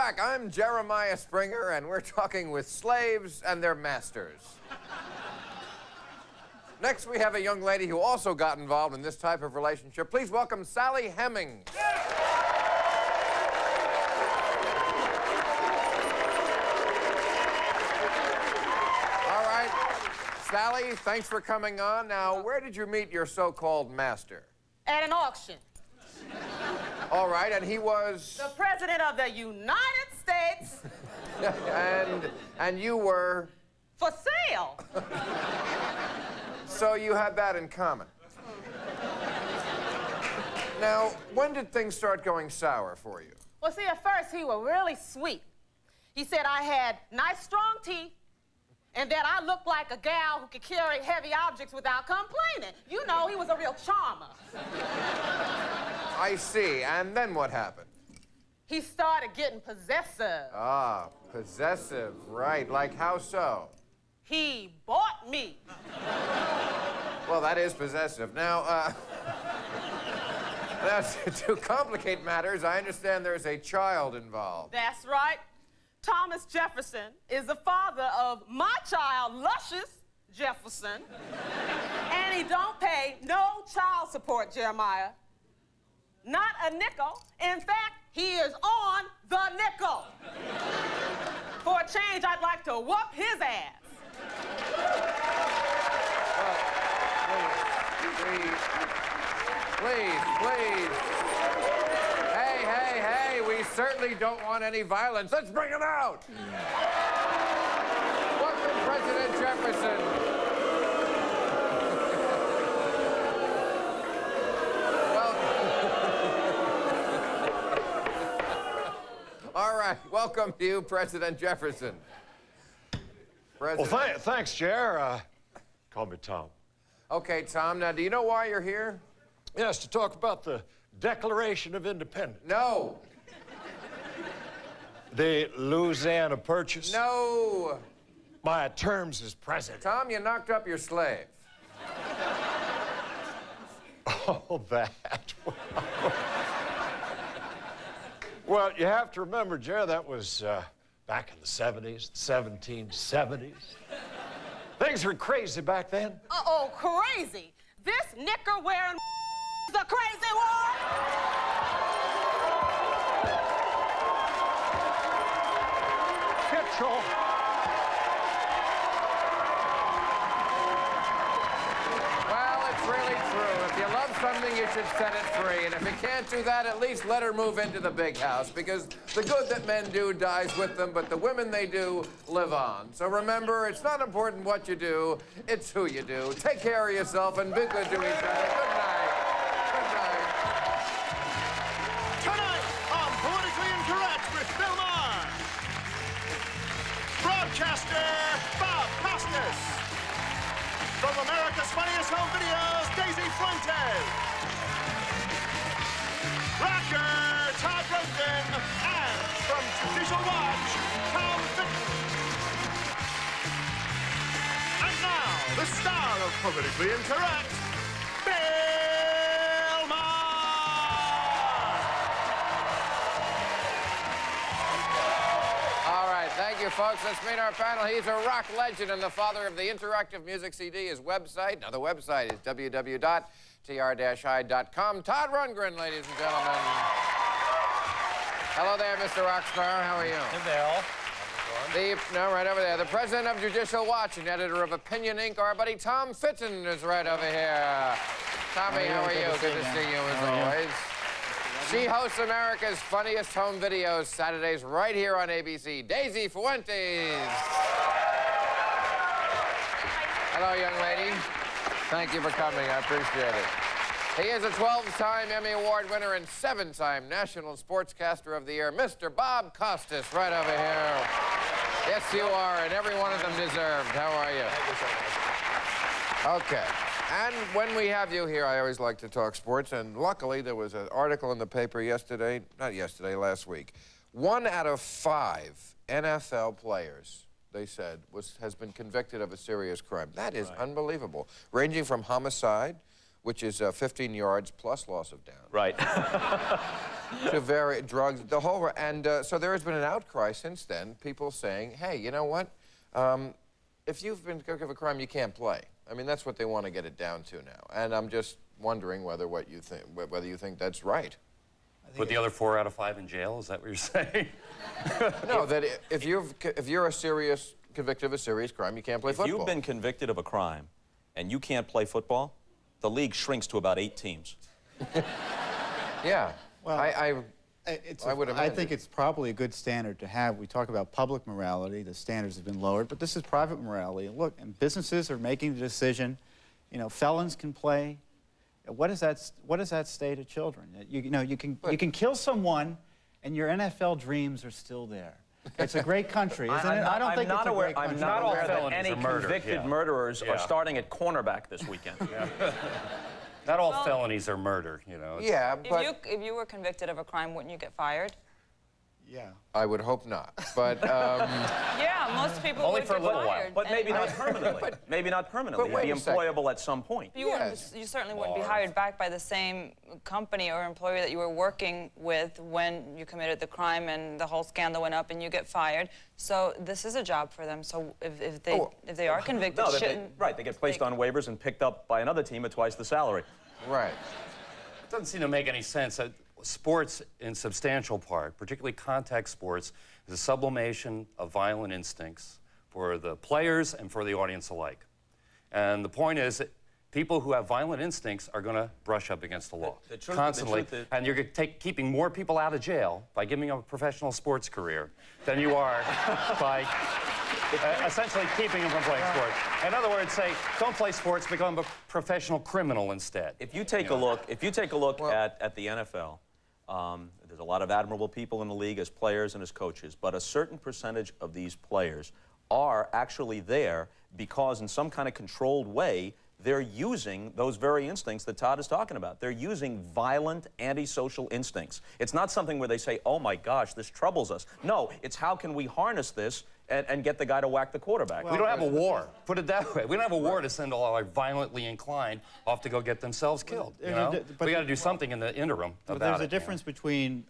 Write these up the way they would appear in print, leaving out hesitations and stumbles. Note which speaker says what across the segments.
Speaker 1: back. I'm Jeremiah Springer, and we're talking with slaves and their masters. Next, we have a young lady who also got involved in this type of relationship. Please welcome Sally Heming. All right. Sally, thanks for coming on. Now, where did you meet your so-called master?
Speaker 2: At an auction.
Speaker 1: All right, and he was?
Speaker 2: The President of the United States.
Speaker 1: and you were?
Speaker 2: For sale.
Speaker 1: So you had that in common. Now, when did things start going sour for you?
Speaker 2: Well, see, at first he was really sweet. He said I had nice, strong teeth, and that I looked like a gal who could carry heavy objects without complaining. You know, he was a real charmer.
Speaker 1: I see. And then what happened?
Speaker 2: He started getting possessive.
Speaker 1: Ah, possessive. Right. Like how so?
Speaker 2: He bought me.
Speaker 1: Well, that is possessive. Now, now, to complicate matters, I understand there's a child involved.
Speaker 2: That's right. Thomas Jefferson is the father of my child, Luscious Jefferson. And he don't pay no child support, Jeremiah. Not a nickel. In fact, he is on the nickel. For a change, I'd like to whoop his ass.
Speaker 1: Please. Hey, we certainly don't want any violence. Let's bring him out. Welcome, President Jefferson. All right, welcome to you, President Jefferson.
Speaker 3: Well, thanks, Jer. Call me Tom.
Speaker 1: Okay, Tom, now do you know why you're here?
Speaker 3: Yes, to talk about the Declaration of Independence.
Speaker 1: No.
Speaker 3: The Louisiana Purchase.
Speaker 1: No.
Speaker 3: My terms as president.
Speaker 1: Tom, you knocked up your slave.
Speaker 3: Oh, that. Well, you have to remember, Jer, that was back in the 70s, the 1770s. Things were crazy back then.
Speaker 2: Uh-oh, crazy? This knicker-wearing is a crazy one?
Speaker 3: Kitchell.
Speaker 1: Well, it's really true. If you love something, you should set it free. And if you can't do that, at least let her move into the big house, because the good that men do dies with them, but the women they do live on. So remember, it's not important what you do, it's who you do. Take care of yourself and be good to each other. Good night. Good night.
Speaker 4: Tonight on Politically Incorrect with Bill Maher, broadcaster Bob Costas. From America's Funniest Home Videos, Daisy Fuentes. Rocker Todd Rosen. And from Judicial Watch, Tom Fitton. And now, the star of Politically Incorrect, Bill Maher.
Speaker 1: All right, thank you, folks. Let's meet our panel. He's a rock legend and the father of the interactive music CD. His website, now the website is www.tr-i.com. Todd Rundgren, ladies and gentlemen. Hello there, Mr. Rockstar. How are you?
Speaker 5: Hey, Bill.
Speaker 1: Right over there. The president of Judicial Watch and editor of Opinion Inc., our buddy Tom Fitton is right over here. Tommy, how are you? Good to see you as always. She hosts America's Funniest Home Videos Saturdays right here on ABC. Daisy Fuentes. Hello, young lady. Thank you for coming. I appreciate it. He is a 12-time Emmy Award winner and 7-time National Sportscaster of the Year, Mr. Bob Costas, right over here. Yes, you are, and every one of them deserved. How are you? Okay. And when we have you here, I always like to talk sports, and luckily there was an article in the paper yesterday, not yesterday, last week. 1 out of 5 NFL players, they said, has been convicted of a serious crime. That is unbelievable. Ranging from homicide, which is 15 yards plus loss of down.
Speaker 6: Right.
Speaker 1: To vary drugs, the whole, and so there has been an outcry since then, people saying, hey, you know what? If you've been convicted of a crime, you can't play. I mean, that's what they want to get it down to now. And I'm just wondering whether you think that's right.
Speaker 7: Put the other 4 out of 5 in jail? Is that what you're saying?
Speaker 1: No, that if you're convicted of a serious crime, you can't play football.
Speaker 6: If you've been convicted of a crime and you can't play football, the league shrinks to about 8 teams.
Speaker 1: Yeah.
Speaker 8: Well,
Speaker 1: I would imagine.
Speaker 8: I think it's probably a good standard to have. We talk about public morality. The standards have been lowered, but this is private morality. Look, and businesses are making the decision. You know, felons can play. What does that say to children? You know, you can kill someone, and your NFL dreams are still there. It's a great country, isn't it? I don't think it's a great country.
Speaker 6: I'm not aware that any convicted murderers are starting at cornerback this weekend.
Speaker 7: Not all felonies are murder, you know.
Speaker 1: Yeah, but
Speaker 9: if you were convicted of a crime, wouldn't you get fired?
Speaker 8: Yeah.
Speaker 1: I would hope not, but...
Speaker 9: Yeah, most people
Speaker 7: Only
Speaker 9: would
Speaker 7: for a
Speaker 9: get
Speaker 7: little while.
Speaker 9: fired.
Speaker 6: But maybe not permanently. Maybe not permanently.
Speaker 1: But wait
Speaker 6: It'd be employable at some point.
Speaker 9: You, you certainly wouldn't be hired back by the same company or employer that you were working with when you committed the crime and the whole scandal went up and you get fired. So this is a job for them. So if they are convicted,
Speaker 6: right, they get placed on waivers and picked up by another team at twice the salary.
Speaker 1: Right.
Speaker 7: It doesn't seem to make any sense. Sports, in substantial part, particularly contact sports, is a sublimation of violent instincts for the players and for the audience alike. And the point is that people who have violent instincts are going to brush up against the law constantly. And you're keeping more people out of jail by giving them a professional sports career than you are by essentially keeping them from playing sports. In other words, say, don't play sports, become a professional criminal instead.
Speaker 6: If you take a look, at the NFL, there's a lot of admirable people in the league as players and as coaches, but a certain percentage of these players are actually there because in some kind of controlled way, they're using those very instincts that Todd is talking about. They're using violent, antisocial instincts. It's not something where they say, oh my gosh, this troubles us. No, it's how can we harness this and get the guy to whack the quarterback.
Speaker 7: Well, we don't have a war. Put it that way. We don't have a war to send all our violently inclined off to go get themselves killed. You know? We got to do something in the interim about it.
Speaker 8: There's a difference between,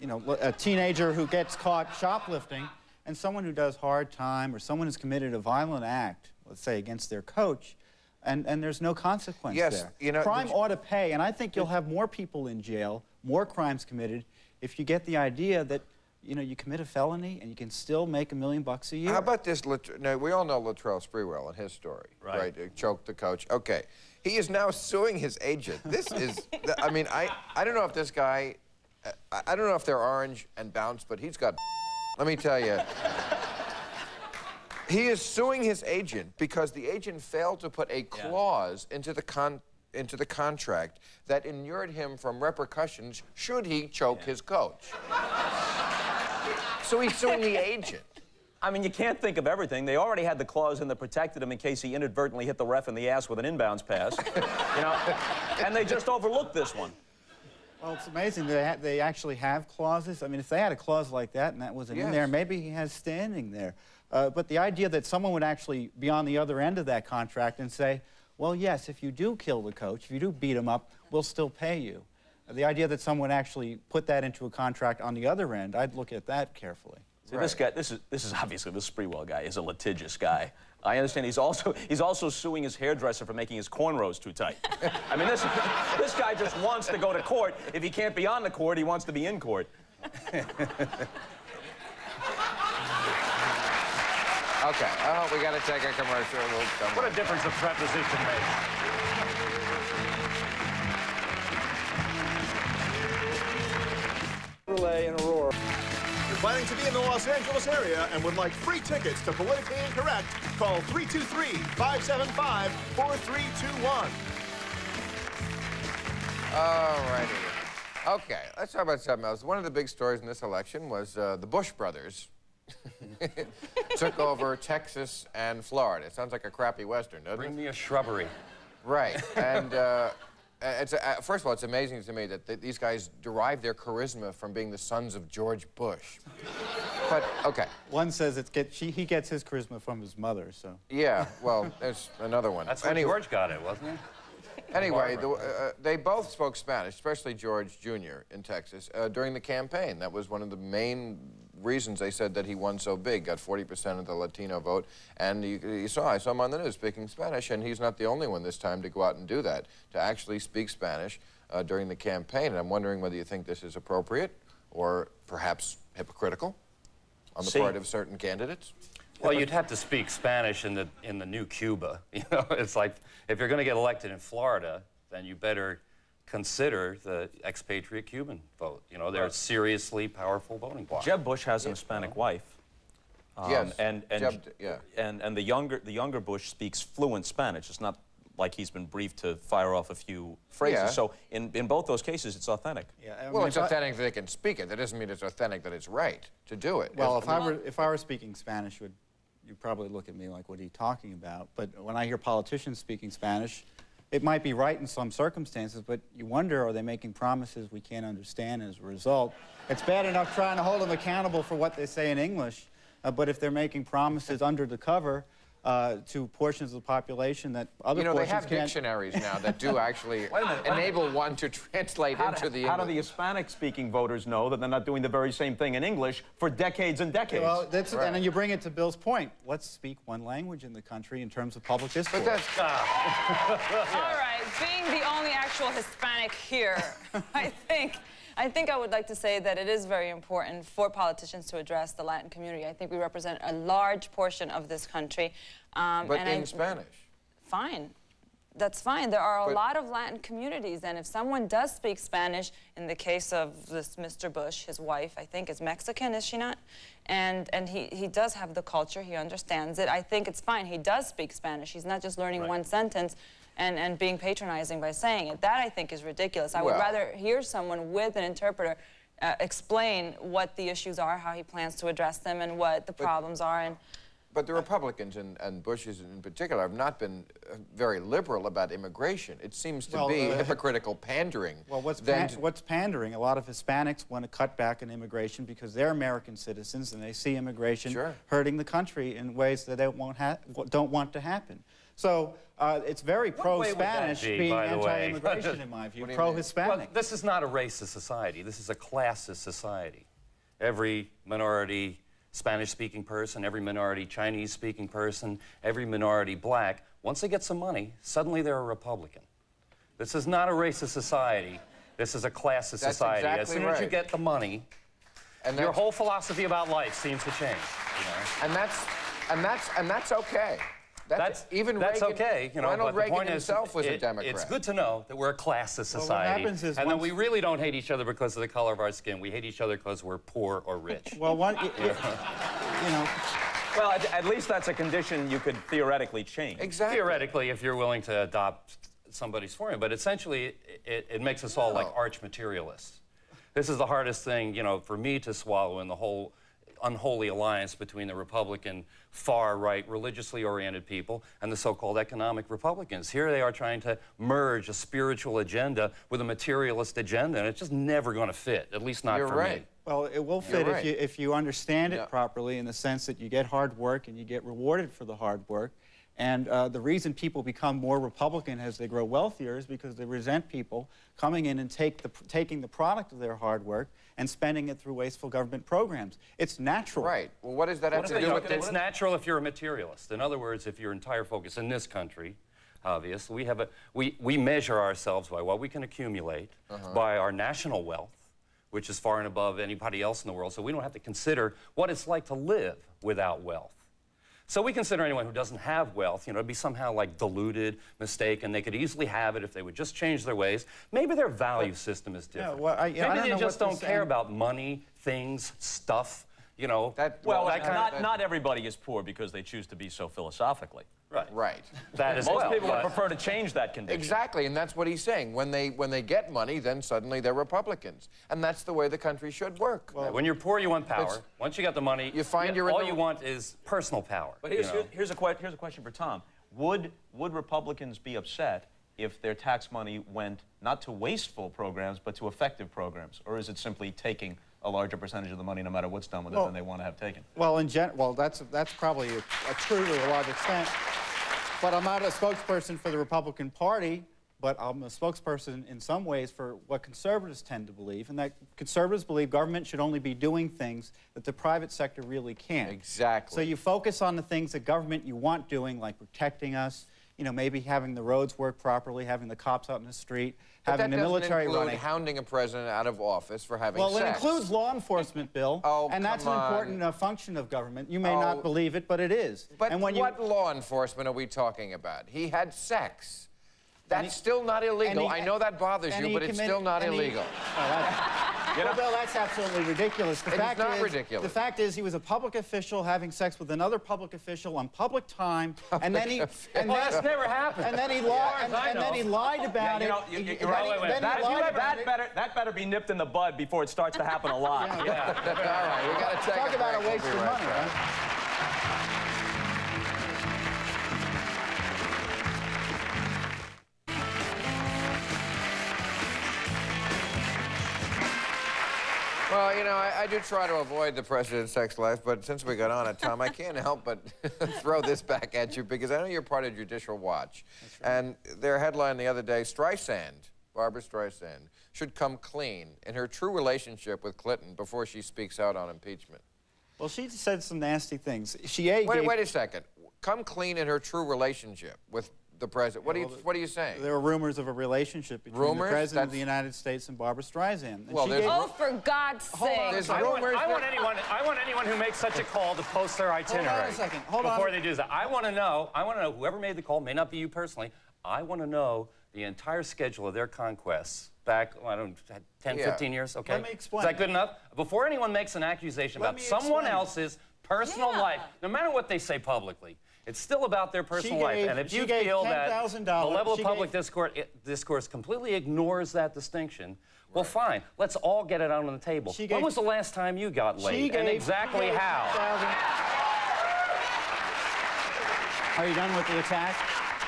Speaker 8: you know, a teenager who gets caught shoplifting and someone who does hard time or someone who's committed a violent act, let's say, against their coach, and there's no consequence there.
Speaker 1: You know,
Speaker 8: crime ought to pay, and I think you'll have more people in jail, more crimes committed, if you get the idea that, you know, you commit a felony and you can still make $1 million a year.
Speaker 1: How about this? Now, we all know Latrell Sprewell and his story, right? Choked the coach. Okay. He is now suing his agent. This is, I mean, I don't know if this guy, I don't know if they're orange and bounce, but he's got, let me tell you. He is suing his agent because the agent failed to put a clause into the contract that inured him from repercussions should he choke his coach. So he's suing the agent.
Speaker 6: I mean, you can't think of everything. They already had the clause in that protected him in case he inadvertently hit the ref in the ass with an inbounds pass. You know, and they just overlooked this one.
Speaker 8: Well, it's amazing they actually have clauses. I mean, if they had a clause like that and that wasn't in there, maybe he has standing there. But the idea that someone would actually be on the other end of that contract and say, well, yes, if you do kill the coach, if you do beat him up, we'll still pay you. The idea that someone actually put that into a contract on the other end, I'd look at that carefully.
Speaker 6: See, this guy, this is obviously, this Sprewell guy is a litigious guy. I understand he's also suing his hairdresser for making his cornrows too tight. I mean, this guy just wants to go to court. If he can't be on the court, he wants to be in court.
Speaker 1: Okay, I hope we got to take a commercial.
Speaker 7: What a difference a preposition makes.
Speaker 4: Relay and Aurora. You're planning to be in the Los Angeles area and would like free tickets to Politically Incorrect? Call 323-575-4321.
Speaker 1: All righty. Okay, let's talk about something else. One of the big stories in this election was the Bush brothers took over Texas and Florida. It sounds like a crappy Western, doesn't it?
Speaker 7: Bring me a shrubbery.
Speaker 1: Right, and first of all, it's amazing to me that these guys derive their charisma from being the sons of George Bush. But, okay.
Speaker 8: One says he gets his charisma from his mother, so.
Speaker 1: Yeah, well, there's another one.
Speaker 7: That's where George got it, wasn't it?
Speaker 1: Anyway, they both spoke Spanish, especially George Jr. in Texas, during the campaign. That was one of the main reasons they said that he won so big, got 40% of the Latino vote. And I saw him on the news speaking Spanish, and he's not the only one this time to go out and do that, to actually speak Spanish during the campaign. And I'm wondering whether you think this is appropriate or perhaps hypocritical on the part of certain candidates.
Speaker 7: Well, you'd have to speak Spanish in the new Cuba. You know, it's like if you're going to get elected in Florida, then you better consider the expatriate Cuban vote. You know, they're a seriously powerful voting bloc.
Speaker 6: Jeb Bush has an Hispanic wife.
Speaker 1: Yes.
Speaker 6: And the younger Bush speaks fluent Spanish. It's not like he's been briefed to fire off a few phrases.
Speaker 1: Yeah.
Speaker 6: So in both those cases, it's authentic.
Speaker 8: Yeah, I mean,
Speaker 1: Well, it's authentic that they can speak it. That doesn't mean it's authentic that it's right to do it.
Speaker 8: Well, if I were speaking Spanish, you'd probably look at me like, what are you talking about? But when I hear politicians speaking Spanish, it might be right in some circumstances, but you wonder, are they making promises we can't understand as a result? It's bad enough trying to hold them accountable for what they say in English, but if they're making promises under the cover to portions of the population that other portions
Speaker 1: they have
Speaker 8: can't...
Speaker 1: dictionaries now that do actually enable one to translate into the English.
Speaker 6: How do the Hispanic-speaking voters know that they're not doing the very same thing in English for decades and decades?
Speaker 8: Well, that's, and then you bring it to Bill's point. Let's speak one language in the country in terms of public discourse.
Speaker 1: But that's...
Speaker 9: All right, being the only actual Hispanic here, I think I would like to say that it is very important for politicians to address the Latin community. I think we represent a large portion of this country.
Speaker 1: But in Spanish.
Speaker 9: Fine. That's fine. There are a lot of Latin communities, and if someone does speak Spanish, in the case of this Mr. Bush, his wife, I think, is Mexican, is she not? And he does have the culture. He understands it. I think it's fine. He does speak Spanish. He's not just learning one sentence and being patronizing by saying it. That, I think, is ridiculous. I would rather hear someone with an interpreter explain what the issues are, how he plans to address them, and what the problems are.
Speaker 1: But the Republicans, and Bush's in particular, have not been very liberal about immigration. It seems to be hypocritical pandering.
Speaker 8: Well, what's pandering? A lot of Hispanics want to cut back on immigration because they're American citizens and they see immigration hurting the country in ways that they don't want to happen. So it's very pro-Spanish being anti-immigration, in my view, pro-Hispanic.
Speaker 7: Well, this is not a racist society. This is a classist society. Every minority Spanish-speaking person, every minority Chinese-speaking person, every minority black, once they get some money, suddenly they're a Republican. This is not a racist society. This is a classist society.
Speaker 1: Exactly
Speaker 7: as soon as you get the money, and your whole philosophy about life seems to change. You know?
Speaker 1: And that's okay. That's okay. You know,
Speaker 7: Ronald Reagan
Speaker 1: himself was a Democrat.
Speaker 7: It's good to know that we're a classist society, and that we really don't hate each other because of the color of our skin. We hate each other because we're poor or rich.
Speaker 8: Well, you know.
Speaker 6: Well, at least that's a condition you could theoretically change.
Speaker 1: Exactly.
Speaker 7: Theoretically, if you're willing to adopt somebody's formula, but essentially, it makes us all like arch materialists. This is the hardest thing, you know, for me to swallow in the whole unholy alliance between the Republican far-right, religiously oriented people and the so-called economic Republicans. Here they are trying to merge a spiritual agenda with a materialist agenda, and it's just never going to fit, at least not for me.
Speaker 8: Well, it will fit if you understand it properly, in the sense that you get hard work and you get rewarded for the hard work. And the reason people become more Republican as they grow wealthier is because they resent people coming in and taking the product of their hard work and spending it through wasteful government programs. It's natural.
Speaker 1: Right. Well, what does that have to do with
Speaker 7: It's natural if you're a materialist. In other words, if your entire focus in this country, obviously, we measure ourselves by what we can accumulate, by our national wealth, which is far and above anybody else in the world, so we don't have to consider what it's like to live without wealth. So we consider anyone who doesn't have wealth, you know, to be somehow like deluded, mistaken. They could easily have it if they would just change their ways. Maybe their value system is different. Maybe they just don't care about money, things, stuff, you know.
Speaker 6: Not everybody is poor because they choose to be so philosophically.
Speaker 1: Right.
Speaker 6: That is Most people would prefer to change that condition.
Speaker 1: Exactly, and that's what he's saying. When they get money, then suddenly they're Republicans, and that's the way the country should work.
Speaker 7: Well, when you're poor, you want power. Once you got the money, all you want is personal power.
Speaker 6: But here's a question for Tom. Would Republicans be upset if their tax money went not to wasteful programs but to effective programs, or is it simply taking a larger percentage of the money, no matter what's done with it, than they want to have taken?
Speaker 8: Well, that's probably true to a large extent. But I'm not a spokesperson for the Republican Party. but I'm a spokesperson in some ways for what conservatives tend to believe, and that conservatives believe government should only be doing things that the private sector really can't.
Speaker 1: Exactly.
Speaker 8: So you focus on the things that government you want doing, like protecting us, you know, maybe having the roads work properly, having the cops out in the street, having the military running.
Speaker 1: That doesn't include hounding a president out of office for having
Speaker 8: sex. Well, it includes law enforcement, Bill.
Speaker 1: Oh,
Speaker 8: and that's an important function of government. You may not believe it, but it is.
Speaker 1: But
Speaker 8: and when
Speaker 1: what law enforcement are we talking about? He had sex. That's still not illegal. I know that bothers you, but it's still not illegal.
Speaker 8: Well, Bill, that's absolutely ridiculous.
Speaker 1: It's not ridiculous.
Speaker 8: The fact is, he was a public official having sex with another public official on public time, and then he...
Speaker 7: that's never happened.
Speaker 8: And then he lied about it.
Speaker 6: You're right. That better be nipped in the bud before it starts to happen a lot.
Speaker 1: All right, we got to take
Speaker 8: Talk about a waste of money, right?
Speaker 1: Well, you know, I do try to avoid the president's sex life, but since we got on it, Tom, I can't help but throw this back at you because I know you're part of Judicial Watch. Right. And their headline the other day, Streisand, Barbra Streisand, should come clean in her true relationship with Clinton before she speaks out on impeachment.
Speaker 8: Well, she said some nasty things.
Speaker 1: Wait a second. Come clean in her true relationship with the president. What are you saying?
Speaker 8: There are rumors of a relationship between the president of the United States and Barbra Streisand.
Speaker 9: Oh, for God's sake!
Speaker 7: I want anyone who makes such a call to post their itinerary.
Speaker 8: Hold on a second.
Speaker 7: Before they do that. I want to know whoever made the call, may not be you personally, I want to know the entire schedule of their conquests back, I don't know, 10, 15 years, okay?
Speaker 8: Let me explain.
Speaker 7: Is that good enough? Before anyone makes an accusation about someone else's personal life, no matter what they say publicly, it's still about their personal life. And if you feel that the level of public discourse completely ignores that distinction, well, fine. Let's all get it out on the table. When was the last time you got laid? And exactly how?
Speaker 8: Are you done with the attack?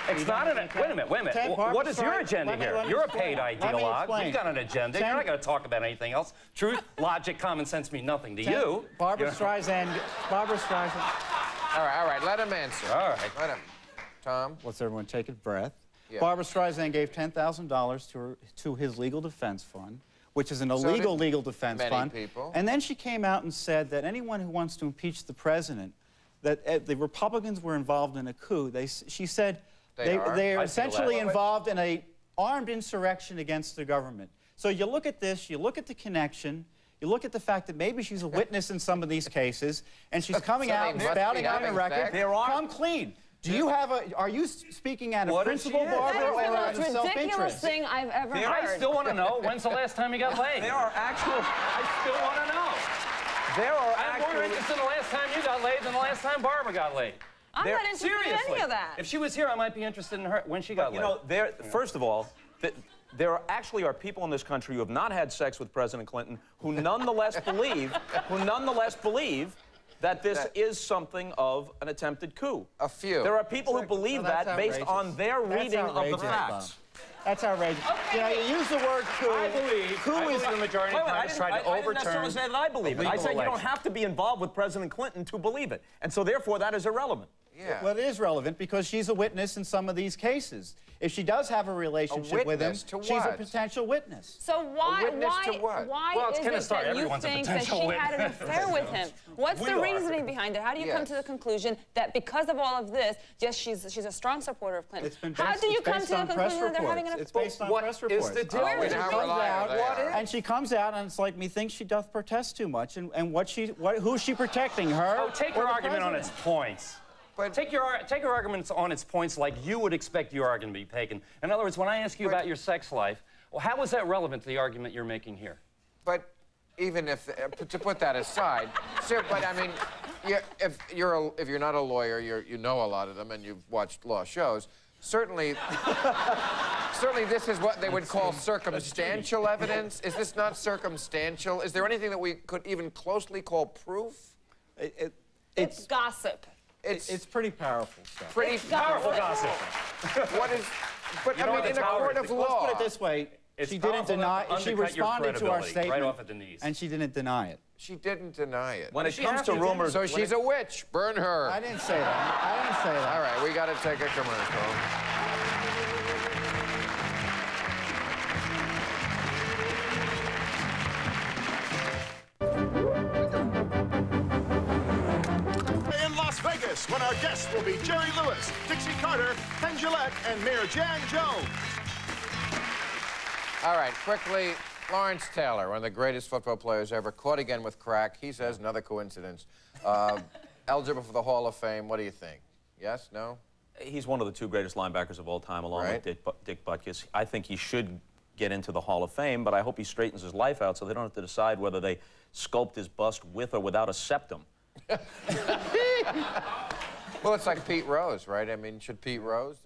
Speaker 7: It's not an... Wait a minute. What is your agenda here? You're a paid ideologue. You've got an agenda. You're not going to talk about anything else. Truth, logic, common sense mean nothing to you.
Speaker 8: Barbra Streisand.
Speaker 1: All right, let him answer.
Speaker 7: All right.
Speaker 1: Let him. Tom?
Speaker 8: Let's everyone take a breath.
Speaker 1: Yeah.
Speaker 8: Barbra Streisand gave $10,000 to his legal defense fund, which is an illegal legal defense fund.
Speaker 1: People.
Speaker 8: And then she came out and said that anyone who wants to impeach the president, that the Republicans were involved in a coup. She said they are essentially involved in an armed insurrection against the government. So you look at this, you look at the connection, you look at the fact that maybe she's a witness in some of these cases, and she's coming out and spouting on the record. Come clean. Do you have are you speaking out of principle, Barbara, or out of self-interest?
Speaker 9: That is the most ridiculous thing I've ever heard.
Speaker 7: I still want to know, when's the last time you got laid? I still want to know. I'm more interested in the last time you got laid than the last time Barbara got laid.
Speaker 9: I'm not interested in any of that.
Speaker 7: If she was here, I might be interested in her when she got laid.
Speaker 6: You know, first of all, there actually are people in this country who have not had sex with President Clinton who nonetheless believe that this is something of an attempted coup.
Speaker 1: A few.
Speaker 6: There are people who believe that based on their reading of the facts.
Speaker 8: That's outrageous. Okay. You know, you use the word coup.
Speaker 7: I believe the majority of time has tried to overturn.
Speaker 6: I didn't necessarily say that I believe it. I said you don't have to be involved with President Clinton to believe it. And so therefore that is irrelevant.
Speaker 1: Yeah.
Speaker 8: Well, it is relevant because she's a witness in some of these cases. If she does have a relationship with him, she's a potential witness.
Speaker 9: So why is it that you think that she had an affair with him? What's the reasoning behind it? How do you come to the conclusion that because of all of this, yes, she's a strong supporter of Clinton? How do you come to the conclusion that they're having an affair?
Speaker 8: It's based on press reports.
Speaker 7: What is the deal?
Speaker 8: And she comes out and it's like, methinks she doth protest too much. And who's she protecting, her?
Speaker 7: Oh, take your argument on its points. But take your arguments on its points like you would expect your argument to be taken. In other words, when I ask you about your sex life, well, how is that relevant to the argument you're making here?
Speaker 1: But even if, to put that aside, but I mean, if you're not a lawyer, you know a lot of them and you've watched law shows, certainly this is what they would call circumstantial evidence. Is this not circumstantial? Is there anything that we could even closely call proof?
Speaker 9: It's gossip.
Speaker 8: It's pretty powerful stuff.
Speaker 1: Pretty powerful gossip. What is? But I mean, in a court of law.
Speaker 8: Let's put it this way: she didn't deny. She responded to our statement
Speaker 7: right off at the knees,
Speaker 8: and she didn't deny it.
Speaker 1: She didn't deny it.
Speaker 6: When it comes to rumors,
Speaker 1: so she's a witch. Burn her.
Speaker 8: I didn't say that. I didn't say that.
Speaker 1: All right, we got to take a commercial.
Speaker 4: guests will be Jerry Lewis, Dixie Carter, Penn Jillette, and Mayor Jan Jones.
Speaker 1: All right, quickly, Lawrence Taylor, one of the greatest football players ever, caught again with crack. He says another coincidence. Eligible for the Hall of Fame. What do you think? Yes? No?
Speaker 6: He's one of the two greatest linebackers of all time, along with Dick Butkus. I think he should get into the Hall of Fame, but I hope he straightens his life out so they don't have to decide whether they sculpt his bust with or without a septum.
Speaker 1: Well, it's like Pete Rose, right? I mean, should Pete Rose?